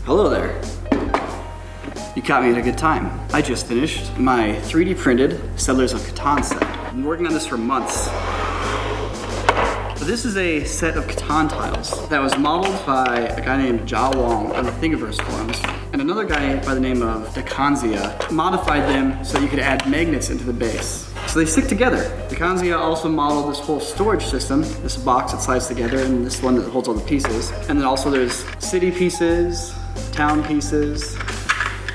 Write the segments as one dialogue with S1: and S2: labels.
S1: Hello there. You caught me at a good time. I just finished my 3D printed Settlers of Catan set. I've been working on this for months. This is a set of Catan tiles that was modeled by a guy named Ja Wong on the Thingiverse forums, and another guy by the name of Dekanzia modified them so you could add magnets into the base. So they stick together. Dekanzia also modeled this whole storage system, this box that slides together and this one that holds all the pieces. And then also there's city pieces, town pieces,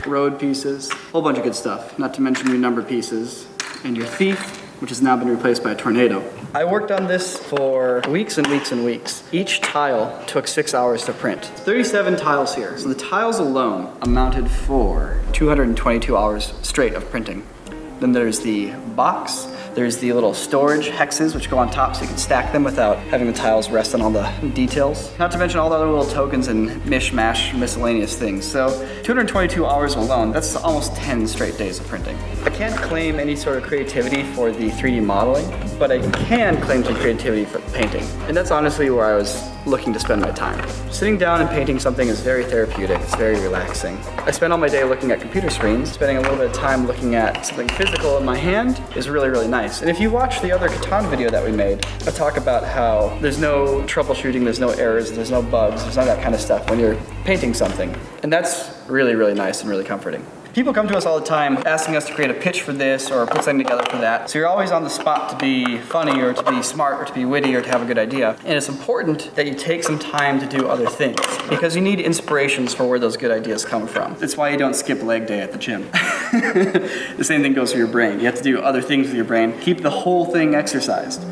S1: road pieces, a whole bunch of good stuff. Not to mention your number pieces and your thief, which has now been replaced by a tornado. I worked on this for weeks and weeks and weeks. Each tile took 6 hours to print. 37 tiles here. So the tiles alone amounted for 222 hours straight of printing. Then there's the box. There's the little storage hexes which go on top so you can stack them without having the tiles rest on all the details. Not to mention all the other little tokens and mishmash miscellaneous things. So 222 hours alone, that's almost 10 straight days of printing. I can't claim any sort of creativity for the 3D modeling, but I can claim some creativity for painting. And that's honestly where I was looking to spend my time. Sitting down and painting something is very therapeutic, it's very relaxing. I spend all my day looking at computer screens. Spending a little bit of time looking at something physical in my hand is really, really nice. And if you watch the other Catan video that we made, I talk about how there's no troubleshooting, there's no errors, there's no bugs, there's none of that kind of stuff when you're painting something. And that's really, really nice and really comforting. People come to us all the time asking us to create a pitch for this or put something together for that. So you're always on the spot to be funny or to be smart or to be witty or to have a good idea. And it's important that you take some time to do other things because you need inspirations for where those good ideas come from. That's why you don't skip leg day at the gym. The same thing goes for your brain. You have to do other things with your brain. Keep the whole thing exercised.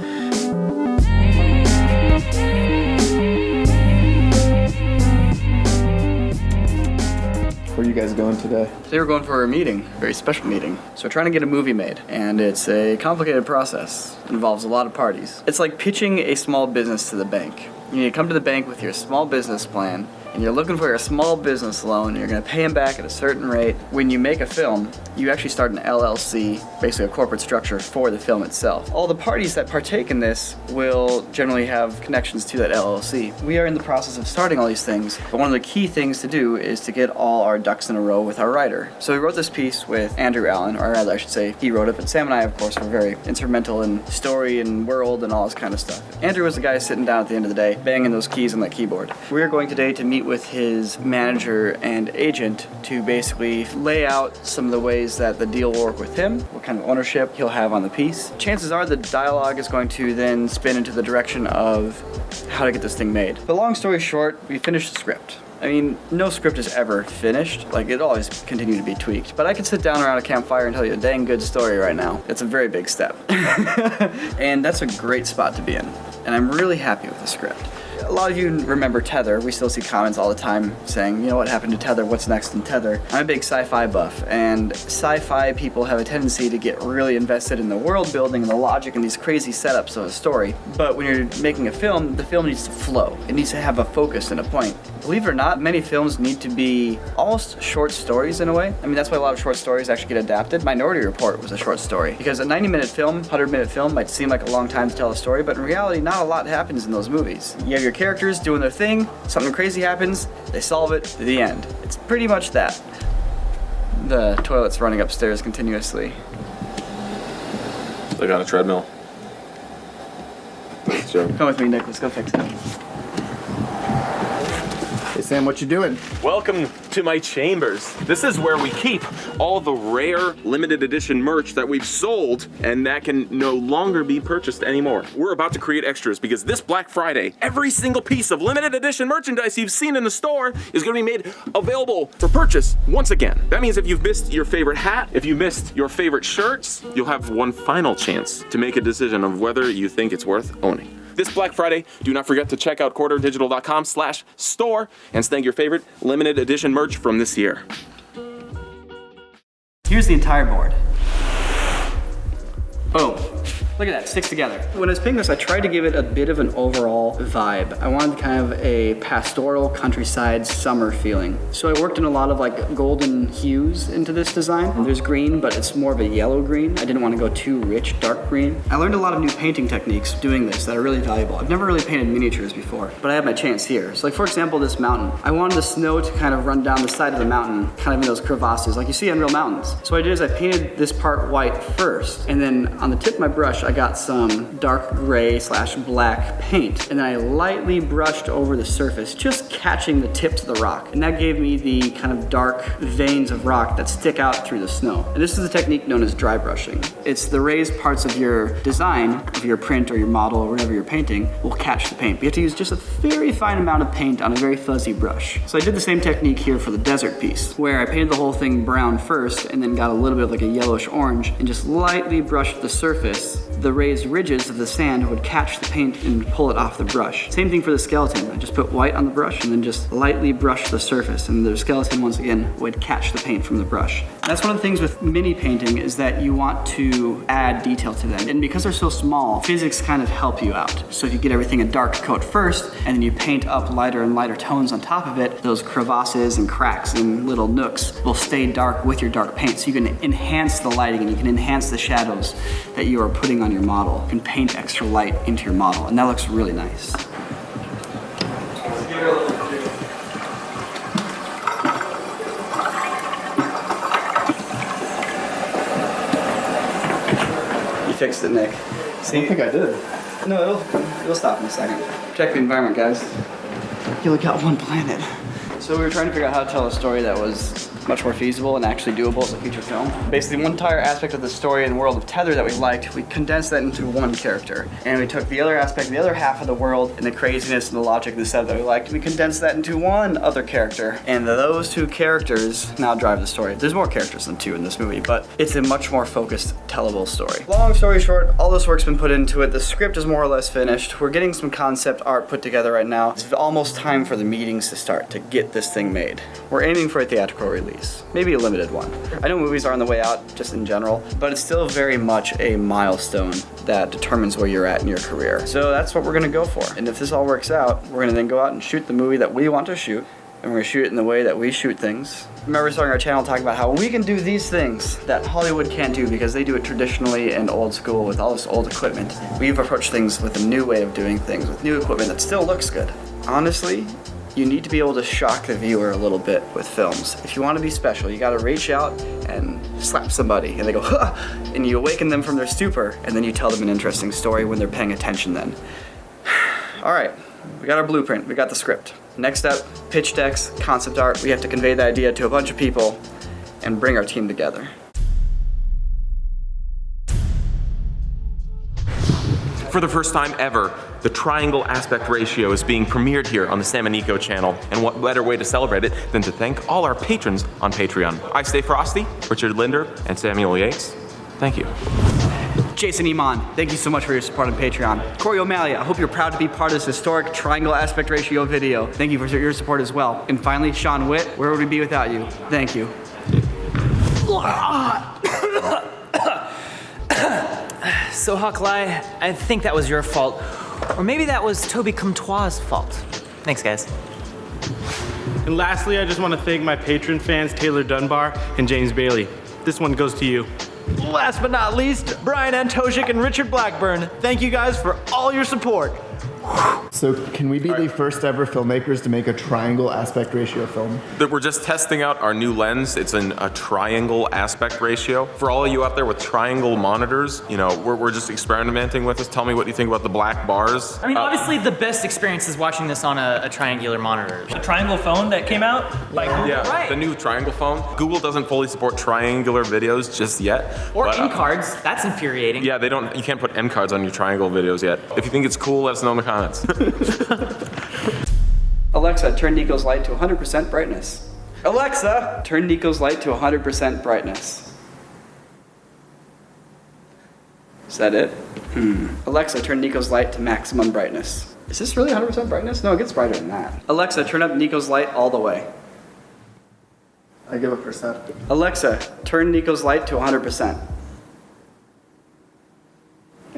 S2: Where are you guys going today?
S1: Today we're going for a meeting, a very special meeting. So we're trying to get a movie made, and it's a complicated process. It involves a lot of parties. It's like pitching a small business to the bank. You need to come to the bank with your small business plan, and you're looking for a small business loan, and you're gonna pay them back at a certain rate. When you make a film, you actually start an LLC, basically a corporate structure for the film itself. All the parties that partake in this will generally have connections to that LLC. We are in the process of starting all these things, but one of the key things to do is to get all our ducks in a row with our writer. So we wrote this piece with Andrew Allen, or rather I should say he wrote it, but Sam and I of course were very instrumental in story and world and all this kind of stuff. Andrew was the guy sitting down at the end of the day, banging those keys on that keyboard. We're going today to meet with his manager and agent to basically lay out some of the ways that the deal will work with him, what kind of ownership he'll have on the piece. Chances are the dialogue is going to then spin into the direction of how to get this thing made. But long story short, we finished the script. I mean, no script is ever finished. Like, it always continue to be tweaked. But I could sit down around a campfire and tell you a dang good story right now. It's a very big step. And that's a great spot to be in. And I'm really happy with the script. A lot of you remember Tether. We still see comments all the time saying, you know, what happened to Tether? What's next in Tether? I'm a big sci-fi buff, and sci-fi people have a tendency to get really invested in the world building and the logic and these crazy setups of a story. But when you're making a film, the film needs to flow. It needs to have a focus and a point. Believe it or not, many films need to be almost short stories in a way. I mean, that's why a lot of short stories actually get adapted. Minority Report was a short story. Because a 90-minute film, 100-minute film might seem like a long time to tell a story, but in reality, not a lot happens in those movies. You have your characters doing their thing, something crazy happens, they solve it, to the end. It's pretty much that. The toilet's running upstairs continuously.
S3: Like on a treadmill. That's a joke.
S1: Come with me, Nick, let's go fix it.
S2: Hey Sam, what you doing?
S3: Welcome to my chambers. This is where we keep all the rare limited edition merch that we've sold and that can no longer be purchased anymore. We're about to create extras because this Black Friday, every single piece of limited edition merchandise you've seen in the store is going to be made available for purchase once again. That means if you've missed your favorite hat, if you missed your favorite shirts, you'll have one final chance to make a decision of whether you think it's worth owning. This Black Friday, do not forget to check out quarterdigital.com/store and snag your favorite limited edition merch from this year.
S1: Here's the entire board. Boom. Look at that, sticks together. When I was painting this, I tried to give it a bit of an overall vibe. I wanted kind of a pastoral countryside summer feeling. So I worked in a lot of like golden hues into this design. There's green, but it's more of a yellow green. I didn't want to go too rich, dark green. I learned a lot of new painting techniques doing this that are really valuable. I've never really painted miniatures before, but I had my chance here. So like for example, this mountain. I wanted the snow to kind of run down the side of the mountain, kind of in those crevasses like you see on real mountains. So what I did is I painted this part white first, and then on the tip of my brush, I got some dark gray / black paint, and then I lightly brushed over the surface, just catching the tips of the rock. And that gave me the kind of dark veins of rock that stick out through the snow. And this is a technique known as dry brushing. It's the raised parts of your design, of your print or your model or whatever you're painting, will catch the paint. But you have to use just a very fine amount of paint on a very fuzzy brush. So I did the same technique here for the desert piece, where I painted the whole thing brown first and then got a little bit of like a yellowish orange and just lightly brushed the surface. The raised ridges of the sand would catch the paint and pull it off the brush. Same thing for the skeleton. I just put white on the brush and then just lightly brush the surface, and the skeleton once again would catch the paint from the brush. That's one of the things with mini painting is that you want to add detail to them. And because they're so small, physics kind of help you out. So if you get everything a dark coat first and then you paint up lighter and lighter tones on top of it, those crevasses and cracks and little nooks will stay dark with your dark paint. So you can enhance the lighting and you can enhance the shadows that you are putting on your model. You can paint extra light into your model, and that looks really nice. You fixed it, Nick.
S2: I don't think I did.
S1: No, it'll stop in a second. Check the environment, guys. You only got one planet. So we were trying to figure out how to tell a story that was much more feasible and actually doable as a feature film. Basically, one entire aspect of the story and world of Tether that we liked, we condensed that into one character. And we took the other aspect, the other half of the world, and the craziness and the logic and the setup that we liked, we condensed that into one other character. And those two characters now drive the story. There's more characters than two in this movie, but it's a much more focused, tellable story. Long story short, all this work's been put into it. The script is more or less finished. We're getting some concept art put together right now. It's almost time for the meetings to start to get this thing made. We're aiming for a theatrical release, maybe a limited one. I know movies are on the way out just in general, but it's still very much a milestone that determines where you're at in your career. So that's what we're gonna go for. And if this all works out, we're gonna then go out and shoot the movie that we want to shoot, and we're gonna shoot it in the way that we shoot things. Remember starting our channel talking about how we can do these things that Hollywood can't do because they do it traditionally and old school with all this old equipment. We've approached things with a new way of doing things, with new equipment that still looks good. Honestly, you need to be able to shock the viewer a little bit with films. If you want to be special, you gotta reach out and slap somebody and they go, huh! And you awaken them from their stupor, and then you tell them an interesting story when they're paying attention then. All right, we got our blueprint, we got the script. Next up, pitch decks, concept art. We have to convey the idea to a bunch of people and bring our team together.
S3: For the first time ever, the triangle aspect ratio is being premiered here on the Sam and Niko channel, and what better way to celebrate it than to thank all our patrons on Patreon. I Stay Frosty, Richard Linder, and Samuel Yates. Thank you.
S1: Jason Iman, thank you so much for your support on Patreon. Corey O'Malley, I hope you're proud to be part of this historic triangle aspect ratio video. Thank you for your support as well. And finally, Sean Witt, where would we be without you? Thank you.
S4: So Hawkeye, I think that was your fault. Or maybe that was Toby Comtois' fault. Thanks, guys.
S5: And lastly, I just want to thank my patron fans, Taylor Dunbar and James Bailey. This one goes to you.
S6: Last but not least, Brian Antosic and Richard Blackburn. Thank you guys for all your support.
S2: So can we be the first ever filmmakers to make a triangle aspect ratio film?
S3: We're just testing out our new lens. It's in a triangle aspect ratio. For all of you out there with triangle monitors, you know, we're just experimenting with this. Tell me what you think about the black bars.
S4: I mean, obviously the best experience is watching this on a triangular monitor.
S7: A triangle phone that came out by Google.
S3: Yeah,
S4: Right.
S3: the new triangle phone. Google doesn't fully support triangular videos just yet.
S4: Or
S3: but,
S4: end cards, that's infuriating.
S3: Yeah, you can't put end cards on your triangle videos yet. If you think it's cool, let us know in the comments.
S1: Alexa, turn Niko's light to 100% brightness. Alexa, turn Niko's light to 100% brightness. Is that it? Alexa, turn Niko's light to maximum brightness. Is this really 100% brightness? No, it gets brighter than that. Alexa, turn up Niko's light all the way.
S2: I give a percent.
S1: Alexa, turn Niko's light to 100%.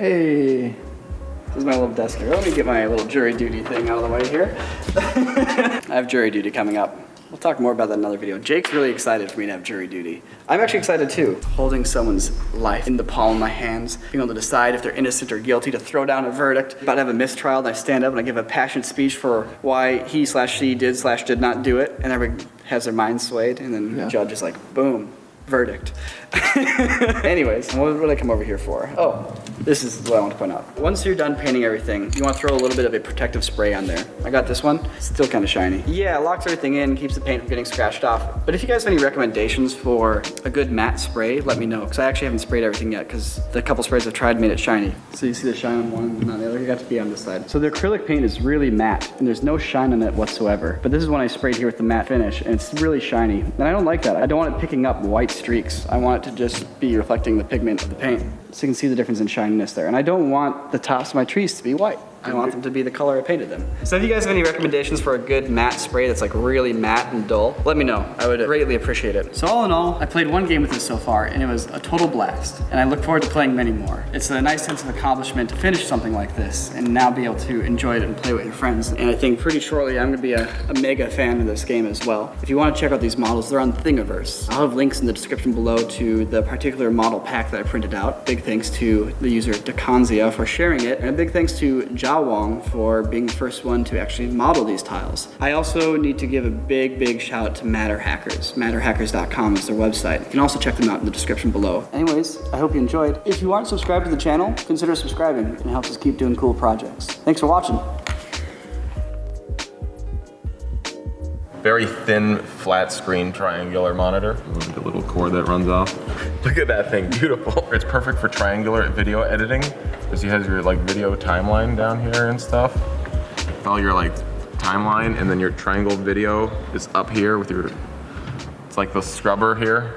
S2: Hey.
S1: This is my little desk here. Let me get my little jury duty thing out of the way here. I have jury duty coming up. We'll talk more about that in another video. Jake's really excited for me to have jury duty. I'm actually excited too. Holding someone's life in the palm of my hands, being able to decide if they're innocent or guilty, to throw down a verdict. About to have a mistrial, and I stand up and I give a passionate speech for why he/she did not do it, and everyone has their mind swayed, and then the judge is like, boom, verdict. Anyways, what did I come over here for? Oh, this is what I want to point out. Once you're done painting everything, you want to throw a little bit of a protective spray on there. I got this one. It's still kind of shiny. Yeah, it locks everything in, keeps the paint from getting scratched off. But if you guys have any recommendations for a good matte spray, let me know. Because I actually haven't sprayed everything yet, because the couple sprays I've tried made it shiny. So you see the shine on one and on the other. You got to be on this side. So the acrylic paint is really matte, and there's no shine on it whatsoever. But this is when I sprayed here with the matte finish, and it's really shiny. And I don't like that. I don't want it picking up white streaks. I want it to just be reflecting the pigment of the paint. So you can see the difference in shininess there. And I don't want the tops of my trees to be white. I want them to be the color I painted them. So if you guys have any recommendations for a good matte spray that's like really matte and dull, let me know. I would greatly appreciate it. So all in all, I played one game with this so far, and it was a total blast. And I look forward to playing many more. It's a nice sense of accomplishment to finish something like this and now be able to enjoy it and play with your friends. And I think pretty shortly I'm gonna be a mega fan of this game as well. If you want to check out these models, they're on Thingiverse. I'll have links in the description below to the particular model pack that I printed out. Big thanks to the user Dekanzia for sharing it, and a big thanks to Jawong for being the first one to actually model these tiles. I also need to give a big shout out to Matter Hackers. Matterhackers.com is their website. You can also check them out in the description below. Anyways, I hope you enjoyed. If you aren't subscribed to the channel, consider subscribing. It helps us keep doing cool projects. Thanks for watching.
S3: Very thin, flat screen, triangular monitor. Look at the little cord that runs off. Look at that thing, beautiful. It's perfect for triangular video editing, because you have your like video timeline down here and stuff. All your like timeline, and then your triangle video is up here with your, it's like the scrubber here.